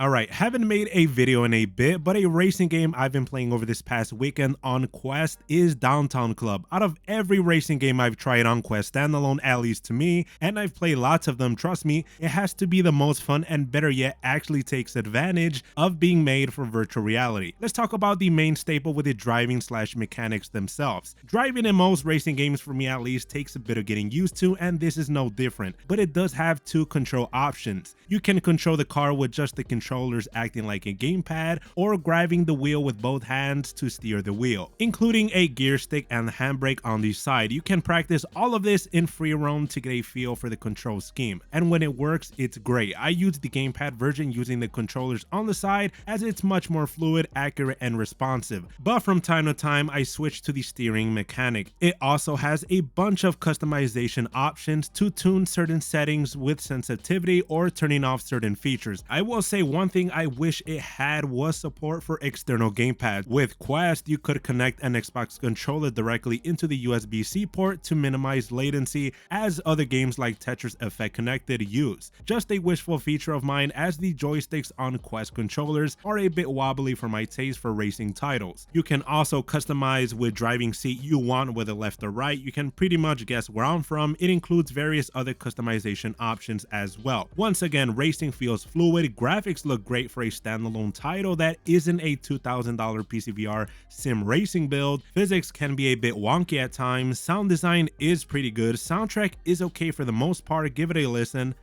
Alright, haven't made a video in a bit, but a racing game I've been playing over this past weekend on Quest is Downtown Club. Out of every racing game I've tried on Quest standalone, at least to me, and I've played lots of them, trust me, it has to be the most fun and better yet actually takes advantage of being made for virtual reality. Let's talk about the main staple with the driving slash mechanics themselves. Driving in most racing games, for me at least, takes a bit of getting used to, and this is no different, but it does have two control options. You can control the car with just the controllers acting like a gamepad, or grabbing the wheel with both hands to steer the wheel, including a gear stick and handbrake on the side. You can practice all of this in free roam to get a feel for the control scheme, and when it works, it's great. I use the gamepad version using the controllers on the side as it's much more fluid, accurate, and responsive, but from time to time I switch to the steering mechanic. It also has a bunch of customization options to tune certain settings with sensitivity or turning off certain features. I will say one thing I wish it had was support for external gamepads. With Quest, you could connect an Xbox controller directly into the USB-C port to minimize latency, as other games like Tetris Effect Connected use. Just a wishful feature of mine, as the joysticks on Quest controllers are a bit wobbly for my taste for racing titles. You can also customize which driving seat you want, whether left or right. You can pretty much guess where I'm from. It includes various other customization options as well. Once again, racing feels fluid, graphics look great for a standalone title that isn't a $2,000 PCVR sim racing build. Physics can be a bit wonky at times. Sound design is pretty good. Soundtrack is okay for the most part. Give it a listen.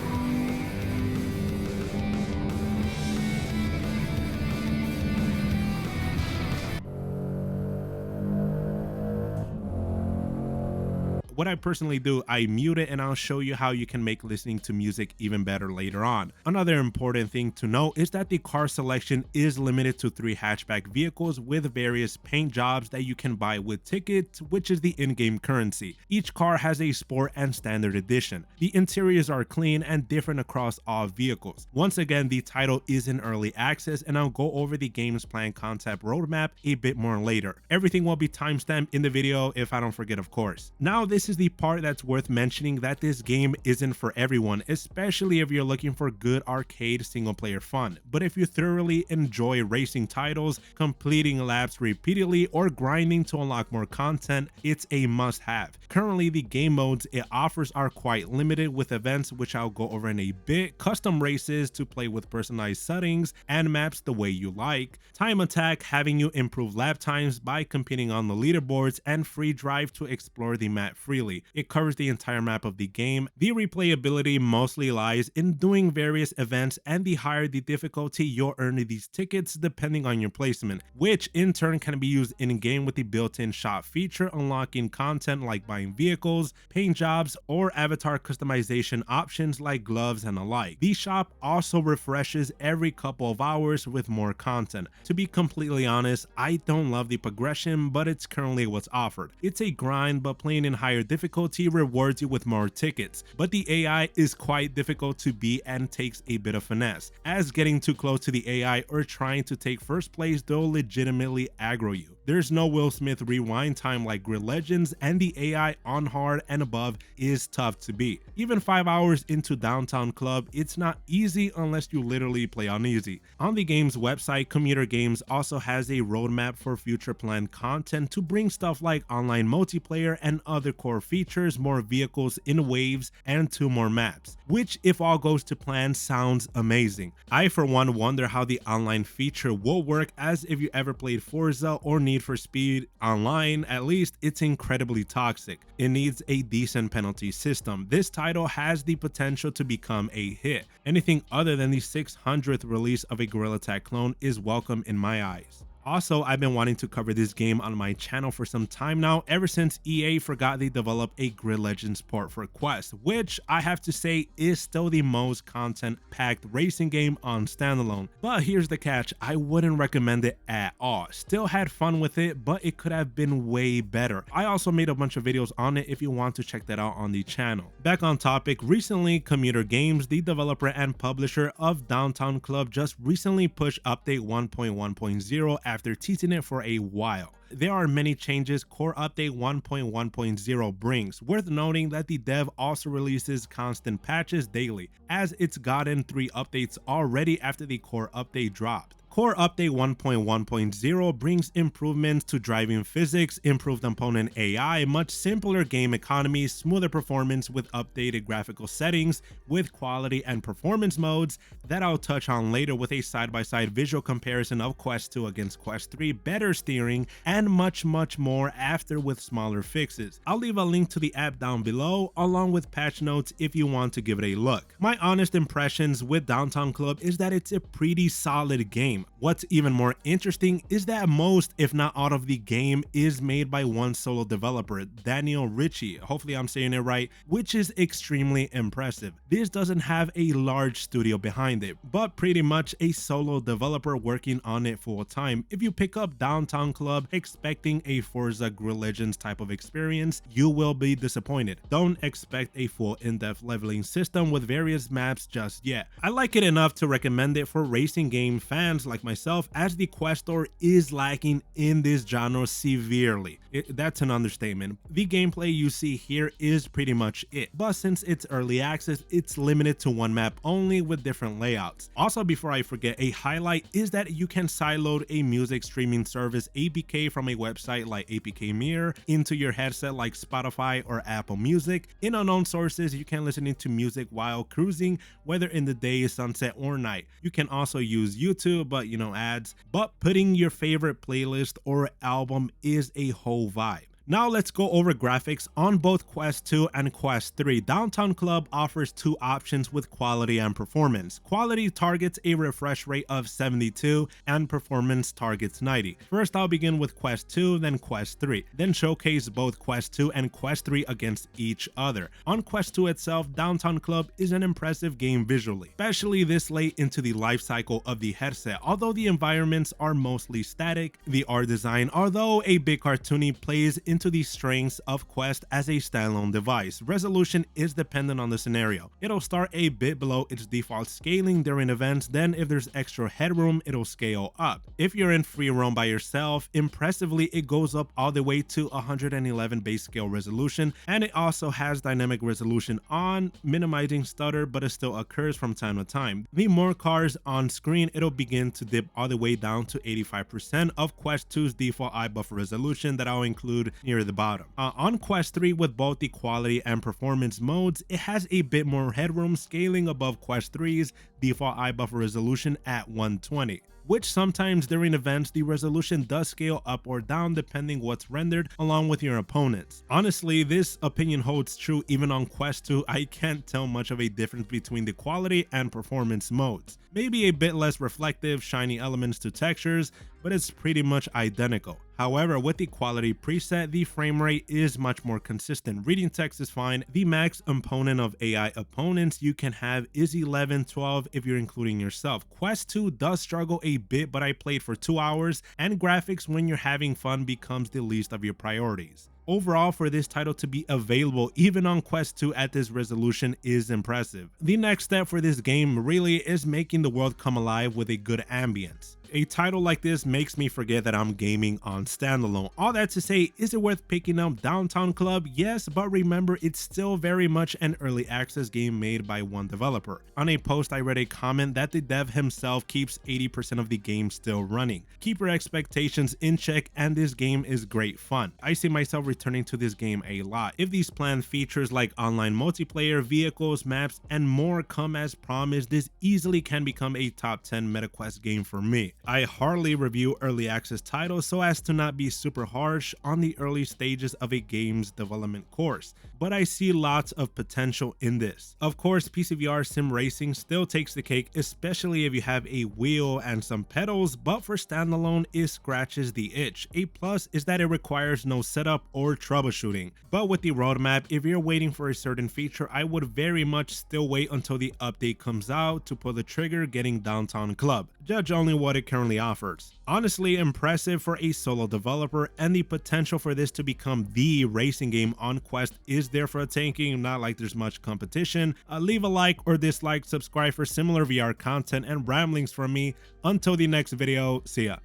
What I personally do, I mute it, and I'll show you how you can make listening to music even better later on. Another important thing to note is that the car selection is limited to 3 hatchback vehicles with various paint jobs that you can buy with tickets, which is the in-game currency. Each car has a sport and standard edition. The interiors are clean and different across all vehicles. Once again, the title is in early access, and I'll go over the game's planned concept roadmap a bit more later. Everything will be timestamped in the video if I don't forget, of course. Now, this is the part that's worth mentioning, that this game isn't for everyone, especially if you're looking for good arcade single player fun. But if you thoroughly enjoy racing titles, completing laps repeatedly, or grinding to unlock more content, it's a must have. Currently, the game modes it offers are quite limited, with events which I'll go over in a bit, custom races to play with personalized settings, and maps the way you like, time attack having you improve lap times by competing on the leaderboards, and free drive to explore the map freely. It covers the entire map of the game. The replayability mostly lies in doing various events, and the higher the difficulty, you'll earn these tickets depending on your placement, which in turn can be used in-game with the built-in shop feature, unlocking content like buying vehicles, paint jobs, or avatar customization options like gloves and the like. The shop also refreshes every couple of hours with more content. To be completely honest, I don't love the progression, but it's currently what's offered. It's a grind, but playing in higher difficulty rewards you with more tickets, but the AI is quite difficult to beat and takes a bit of finesse, as getting too close to the AI or trying to take first place they'll legitimately aggro you. There's no Will Smith rewind time like Grid Legends, and the AI on hard and above is tough to beat. Even 5 hours into Downtown Club, it's not easy unless you literally play on easy. On the game's website, Commuter Games also has a roadmap for future planned content to bring stuff like online multiplayer and other core features, more vehicles in waves, and 2 more maps, which if all goes to plan sounds amazing. I for one wonder how the online feature will work, as if you ever played Forza or Need for Speed Online, at least it's incredibly toxic. It needs a decent penalty system. This title has the potential to become a hit. Anything other than the 600th release of a Gorilla Tag clone is welcome in my eyes. Also, I've been wanting to cover this game on my channel for some time now, ever since EA forgot they developed a Grid Legends port for Quest, which I have to say is still the most content-packed racing game on standalone. But here's the catch, I wouldn't recommend it at all. Still had fun with it, but it could have been way better. I also made a bunch of videos on it if you want to check that out on the channel. Back on topic, recently Commuter Games, the developer and publisher of Downtown Club, just recently pushed update 1.1.0 after teasing it for a while. There are many changes Core Update 1.1.0 brings. Worth noting that the dev also releases constant patches daily, as it's gotten 3 updates already after the Core Update dropped. Core Update 1.1.0 brings improvements to driving physics, improved opponent AI, much simpler game economy, smoother performance with updated graphical settings, with quality and performance modes that I'll touch on later, with a side-by-side visual comparison of Quest 2 against Quest 3, better steering, and much more after with smaller fixes. I'll leave a link to the app down below, along with patch notes if you want to give it a look. My honest impressions with Downtown Club is that it's a pretty solid game. What's even more interesting is that most, if not all of the game is made by one solo developer, Daniel Ritchie, hopefully I'm saying it right, which is extremely impressive. This doesn't have a large studio behind it, but pretty much a solo developer working on it full time. If you pick up Downtown Club expecting a Forza Legends type of experience, you will be disappointed. Don't expect a full in-depth leveling system with various maps just yet. I like it enough to recommend it for racing game fans like myself, as the quest store is lacking in this genre severely. That's an understatement. The gameplay you see here is pretty much it, but since it's early access, it's limited to one map only with different layouts. Also, before I forget, a highlight is that you can sideload a music streaming service APK from a website like APK Mirror into your headset like Spotify or Apple Music. In unknown sources, you can listen to music while cruising, whether in the day, sunset, or night. You can also use YouTube, but ads, but putting your favorite playlist or album is a whole vibe. Now let's go over graphics on both Quest 2 and Quest 3. Downtown Club offers 2 options with quality and performance. Quality targets a refresh rate of 72 and performance targets 90. First, I'll begin with Quest 2, then Quest 3, then showcase both Quest 2 and Quest 3 against each other. On Quest 2 itself, Downtown Club is an impressive game visually, especially this late into the life cycle of the headset. Although the environments are mostly static, the art design, although a bit cartoony, plays into the strengths of Quest as a standalone device. Resolution is dependent on the scenario. It'll start a bit below its default scaling during events, then if there's extra headroom, it'll scale up. If you're in free roam by yourself, impressively it goes up all the way to 111 base scale resolution, and it also has dynamic resolution on, minimizing stutter, but it still occurs from time to time. The more cars on screen, it'll begin to dip all the way down to 85% of Quest 2's default eye buffer resolution that I'll include near the bottom. On Quest 3, with both the quality and performance modes, it has a bit more headroom, scaling above Quest 3's default eye buffer resolution at 120. Which sometimes during events the resolution does scale up or down depending what's rendered along with your opponents. Honestly, this opinion holds true even on Quest 2. I can't tell much of a difference between the quality and performance modes. Maybe a bit less reflective, shiny elements to textures, but it's pretty much identical. However, with the quality preset, the frame rate is much more consistent. Reading text is fine. The max opponent of AI opponents you can have is 11, 12 if you're including yourself. Quest 2 does struggle a bit, but I played for 2 hours, and graphics when you're having fun becomes the least of your priorities. Overall, for this title to be available even on Quest 2 at this resolution is impressive. The next step for this game really is making the world come alive with a good ambience. A title like this makes me forget that I'm gaming on standalone. All that to say, is it worth picking up Downtown Club? Yes, but remember, it's still very much an early access game made by one developer. On a post, I read a comment that the dev himself keeps 80% of the game still running. Keep your expectations in check, and this game is great fun. I see myself returning to this game a lot. If these planned features like online multiplayer, vehicles, maps, and more come as promised, this easily can become a top 10 MetaQuest game for me. I hardly review early access titles so as to not be super harsh on the early stages of a game's development course, but I see lots of potential in this. Of course, PCVR sim racing still takes the cake, especially if you have a wheel and some pedals, but for standalone, it scratches the itch. A plus is that it requires no setup or troubleshooting, but with the roadmap, if you're waiting for a certain feature, I would very much still wait until the update comes out to pull the trigger getting Downtown Club. Judge only what it currently offers. Honestly impressive for a solo developer, and the potential for this to become the racing game on Quest is there for a taking. Not like there's much competition. Leave a like or dislike, subscribe for similar VR content and ramblings from me. Until the next video, see ya.